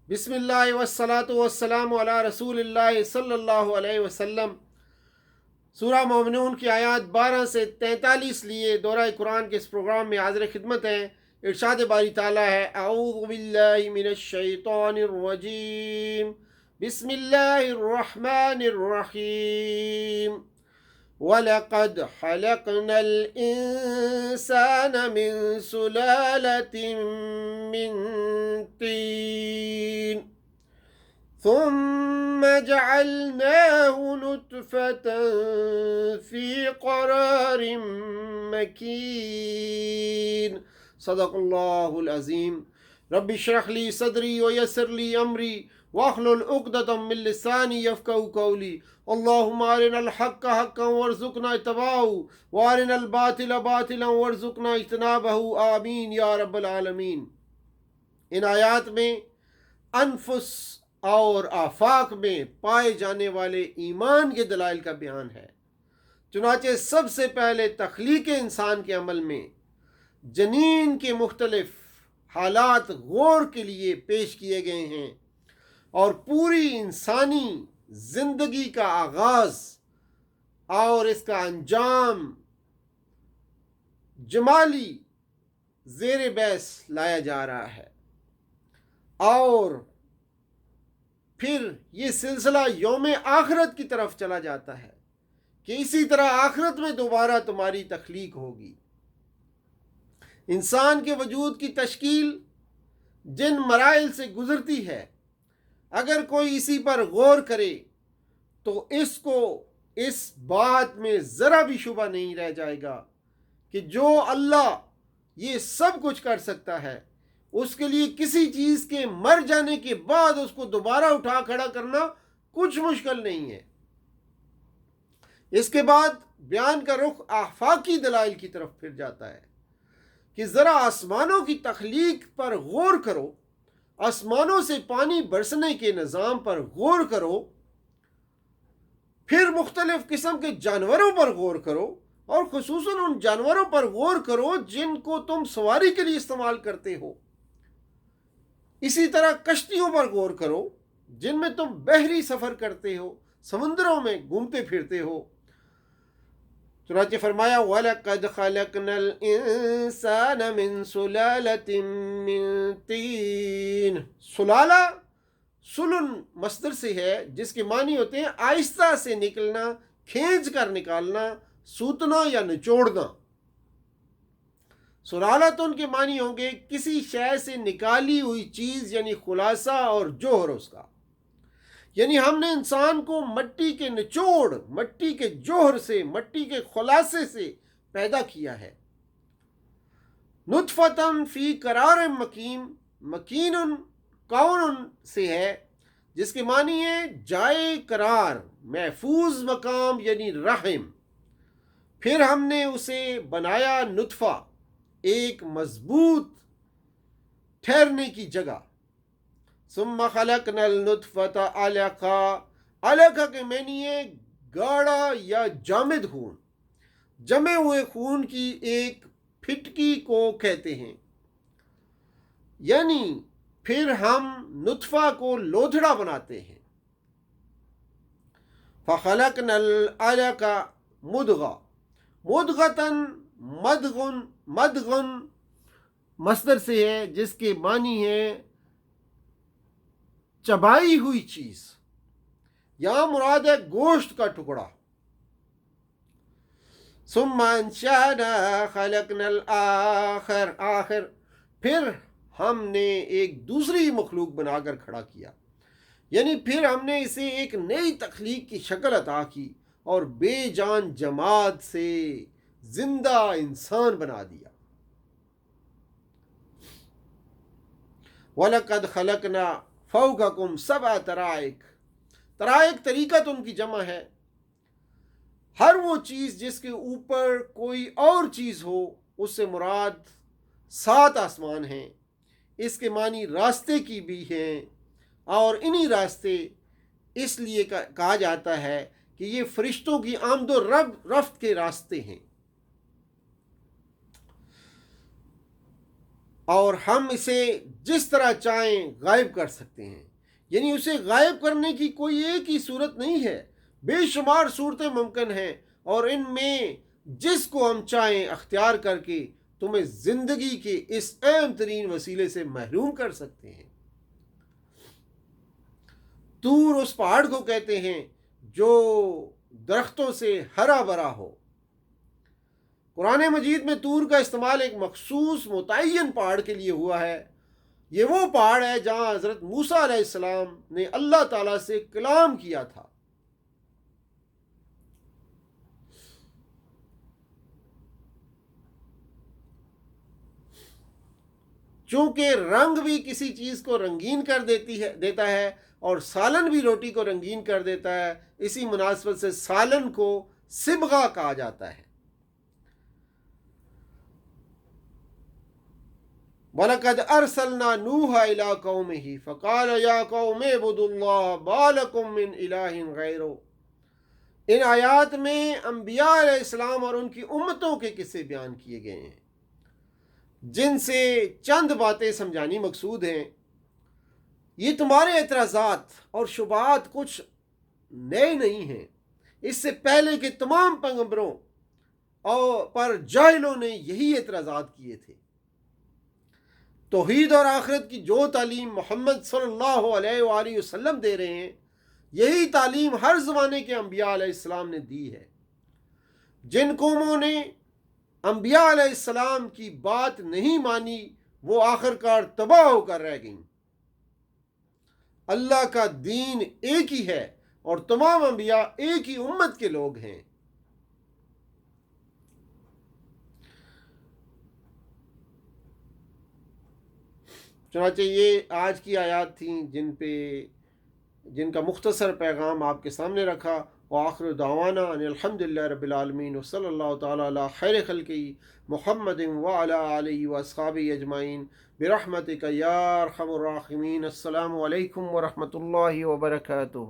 بسم اللہ والصلاة والسلام علی رسول اللہ صلی اللہ علیہ وسلم۔ سورہ مومنون کی آیات 12 سے 43 لیے دورہ قرآن کے اس پروگرام میں حاضر خدمت ہیں۔ ارشاد باری تعالیٰ ہے، اعوذ باللہ من الشیطان الرجیم، بسم اللہ الرحمن الرحیم۔ وَلَقَدْ خَلَقْنَا الْإِنسَانَ مِنْ سُلَالَةٍ مِّن طِينٍ ثُمَّ جَعَلْنَاهُ نُطْفَةً فِي قَرَارٍ مَّكِينٍ۔ صدق اللہ العظیم۔ رب اشرح لی صدری ویسر لی امری واحلل عقدۃ من لسانی یفقهوا قولی۔ اللہم ارنا الحق حقا وارزقنا اتباعہ وارنا الباطل باطلا وارزقنا اجتنابہ، آمین یا رب العالمین۔ ان آیات میں انفس اور آفاق میں پائے جانے والے ایمان کے دلائل کا بیان ہے۔ چنانچہ سب سے پہلے تخلیق انسان کے عمل میں جنین کے مختلف حالات غور کے لیے پیش کیے گئے ہیں، اور پوری انسانی زندگی کا آغاز اور اس کا انجام جمالی زیر بحث لایا جا رہا ہے، اور پھر یہ سلسلہ یوم آخرت کی طرف چلا جاتا ہے کہ اسی طرح آخرت میں دوبارہ تمہاری تخلیق ہوگی۔ انسان کے وجود کی تشکیل جن مراحل سے گزرتی ہے، اگر کوئی اسی پر غور کرے تو اس کو اس بات میں ذرا بھی شبہ نہیں رہ جائے گا کہ جو اللہ یہ سب کچھ کر سکتا ہے، اس کے لیے کسی چیز کے مر جانے کے بعد اس کو دوبارہ اٹھا کھڑا کرنا کچھ مشکل نہیں ہے۔ اس کے بعد بیان کا رخ آفاقی دلائل کی طرف پھر جاتا ہے کہ ذرا آسمانوں کی تخلیق پر غور کرو، آسمانوں سے پانی برسنے کے نظام پر غور کرو، پھر مختلف قسم کے جانوروں پر غور کرو، اور خصوصاً ان جانوروں پر غور کرو جن کو تم سواری کے لیے استعمال کرتے ہو۔ اسی طرح کشتیوں پر غور کرو جن میں تم بحری سفر کرتے ہو، سمندروں میں گھومتے پھرتے ہو۔ چنانچہ فرمایا، وَلَقَدْ خَلَقْنَا الْإِنسَانَ مِنْ سُلَالَةٍ مِّن طِينٍ۔ سلالہ سلن مصدر سے ہے، جس کے معنی ہوتے ہیں آہستہ سے نکلنا، کھینچ کر نکالنا، سوتنا یا نچوڑنا۔ سلالہ تو ان کے معنی ہوں گے کسی شے سے نکالی ہوئی چیز، یعنی خلاصہ اور جوہر اس کا۔ یعنی ہم نے انسان کو مٹی کے نچوڑ، مٹی کے جوہر سے، مٹی کے خلاصے سے پیدا کیا ہے۔ نطفتن فی قرار مکین، مکین کون سے ہے، جس کے معنی ہے جائے قرار، محفوظ مقام یعنی رحم۔ پھر ہم نے اسے بنایا نطفہ، ایک مضبوط ٹھہرنے کی جگہ۔ ثم خلقنا النطفة علقہ، علقہ کے معنی ہے گاڑھا یا جامد خون، جمے ہوئے خون کی ایک پھٹکی کو کہتے ہیں۔ یعنی پھر ہم نطفہ کو لوتھڑا بناتے ہیں۔ فخلقنا العلقہ مدغہ، مدغتاً مدغن مصدر سے ہے، جس کے معنی ہے چبائی ہوئی چیز، یہاں مراد ہے گوشت کا ٹکڑا۔ ثم انشأنا خلقنا الآخر، آخر پھر ہم نے ایک دوسری مخلوق بنا کر کھڑا کیا، یعنی پھر ہم نے اسے ایک نئی تخلیق کی شکل عطا کی اور بے جان جماد سے زندہ انسان بنا دیا۔ وَلَقَدْ خَلَقْنَا فَوْقَكُمْ سَبْعَ طَرَائِقَ، طرائق طریقت ان کی جمع ہے، ہر وہ چیز جس کے اوپر کوئی اور چیز ہو، اس سے مراد 7 آسمان ہیں۔ اس کے معنی راستے کی بھی ہیں، اور انہی راستے اس لیے کہا جاتا ہے کہ یہ فرشتوں کی آمد و رفت کے راستے ہیں۔ اور ہم اسے جس طرح چاہیں غائب کر سکتے ہیں، یعنی اسے غائب کرنے کی کوئی ایک ہی صورت نہیں ہے، بے شمار صورتیں ممکن ہیں، اور ان میں جس کو ہم چاہیں اختیار کر کے تمہیں زندگی کے اس اہم ترین وسیلے سے محروم کر سکتے ہیں۔ طور اس پہاڑ کو کہتے ہیں جو درختوں سے ہرا بھرا ہو۔ قرآن مجید میں طور کا استعمال ایک مخصوص متعین پہاڑ کے لیے ہوا ہے۔ یہ وہ پہاڑ ہے جہاں حضرت موسیٰ علیہ السلام نے اللہ تعالیٰ سے کلام کیا تھا۔ چونکہ رنگ بھی کسی چیز کو رنگین کر دیتا ہے، اور سالن بھی روٹی کو رنگین کر دیتا ہے، اسی مناسبت سے سالن کو صبغہ کہا جاتا ہے۔ وَلَقَدْ أَرْسَلْنَا نُوحًا إِلَىٰ قَوْمِهِ فَقَالَ يَا قَوْمِ اعْبُدُوا اللَّهَ مَا لَكُم مِّنْ إِلَٰهٍ غَيْرُهُ۔ ان آیات میں انبیاء علیہ السلام اور ان کی امتوں کے قصے بیان کیے گئے ہیں، جن سے چند باتیں سمجھانی مقصود ہیں۔ یہ تمہارے اعتراضات اور شبہات کچھ نئے نہیں ہیں، اس سے پہلے کے تمام پیغمبروں پر جاہلوں نے یہی اعتراضات کیے تھے۔ توحید اور آخرت کی جو تعلیم محمد صلی اللہ علیہ وآلہ وسلم دے رہے ہیں، یہی تعلیم ہر زمانے کے انبیاء علیہ السلام نے دی ہے۔ جن قوموں نے انبیاء علیہ السلام کی بات نہیں مانی وہ آخرکار تباہ ہو کر رہ گئیں۔ اللہ کا دین ایک ہی ہے اور تمام انبیاء ایک ہی امت کے لوگ ہیں۔ چنانچہ یہ آج کی آیات تھیں جن کا مختصر پیغام آپ کے سامنے رکھا۔ وآخر دعوانا ان الحمدللہ رب العالمین وصلی اللہ تعالی علی خیر خلقہ محمد وعلی آلہ واصحابہ اجمعین برحمتک یا ارحم الراحمین۔ السلام علیکم ورحمۃ اللہ وبرکاتہ۔